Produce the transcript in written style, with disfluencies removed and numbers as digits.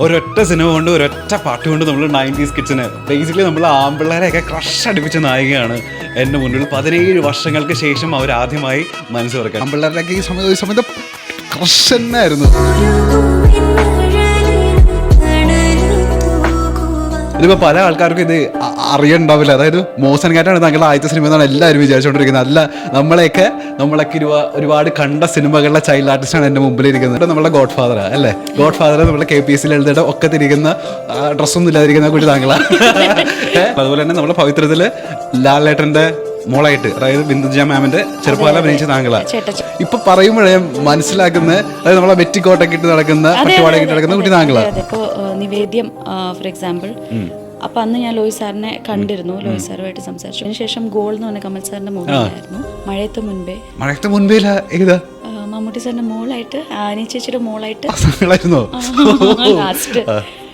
ഒരൊറ്റ സിനിമ കൊണ്ട് ഒരൊറ്റ പാട്ട് കൊണ്ട് നമ്മൾ 90s കിഡ്സിന് ബേസിക്കലി നമ്മൾ ആമ്പിള്ളേരെയൊക്കെ ക്രഷ് അടിപ്പിച്ച നായികയാണ് എൻ്റെ മുന്നിൽ. 17 വർഷങ്ങൾക്ക് ശേഷം അവർ ആദ്യമായി മനസ്സ് തുറക്കുക. ആമ്പിള്ളേരുടെയൊക്കെ ഈ സമയത്ത് ക്രഷ് തന്നെയായിരുന്നു. ഇതിപ്പോൾ പല ആൾക്കാർക്കും ഇത് അറിയണ്ടാവില്ല. അതായത് മോഹൻ കാറ്റാണ് താങ്കളുടെ ആദ്യത്തെ സിനിമ എന്നാണ് എല്ലാവരും വിചാരിച്ചുകൊണ്ടിരിക്കുന്നത്. അല്ല, നമ്മളൊക്കെ ഒരുപാട് കണ്ട സിനിമകളിലെ ചൈൽഡ് ആർട്ടിസ്റ്റാണ് എൻ്റെ മുമ്പിലിരിക്കുന്നത്. നമ്മളെ ഗോഡ് ഫാദർ അല്ലേ, ഗോഡ് ഫാദർ നമ്മളെ KPSC എഴുതിയിട്ട് ഒക്കെ തിരിക്കുന്ന ഡ്രസ്സൊന്നും ഇല്ലാതിരിക്കുന്ന കുട്ടി താങ്കളാണ്. അതുപോലെ തന്നെ നമ്മളെ പവിത്രത്തിൽ ലാലേട്ടൻ്റെ മോളായിട്ട്, അതായത് ബിന്ദുജ മാമിന്റെ ചെറുപ്പകാലം അഭിനയിച്ച താങ്കളാ. ഇപ്പൊ പറയുമ്പോഴേ മനസ്സിലാക്കുന്നത്, അതായത് നമ്മളെ വെറ്റിക്കോട്ടൊക്കെ ഇട്ട് നടക്കുന്ന, പട്ടുപാടൊക്കെ ഇട്ട് നടക്കുന്ന കുട്ടി താങ്കളാ. ഇപ്പോ നിവേദ്യം ഫോർ എക്സാമ്പിൾ, അപ്പൊ അന്ന് ഞാൻ ലോയി സാറിനെ കണ്ടിരുന്നു, ലോയി സാറുമായിട്ട് സംസാരിച്ചു. അതിനുശേഷം ഗോൾ എന്ന് പറഞ്ഞ കമൽ സാറിന്റെ മോളായിരുന്നു. മഴയത്ത് മുൻപേ ഏതാ മമ്മൂട്ടി സാറിന്റെ മോളായിട്ട്, ആനി ചേച്ചിയുടെ മോളായിട്ട് ലാസ്റ്റ്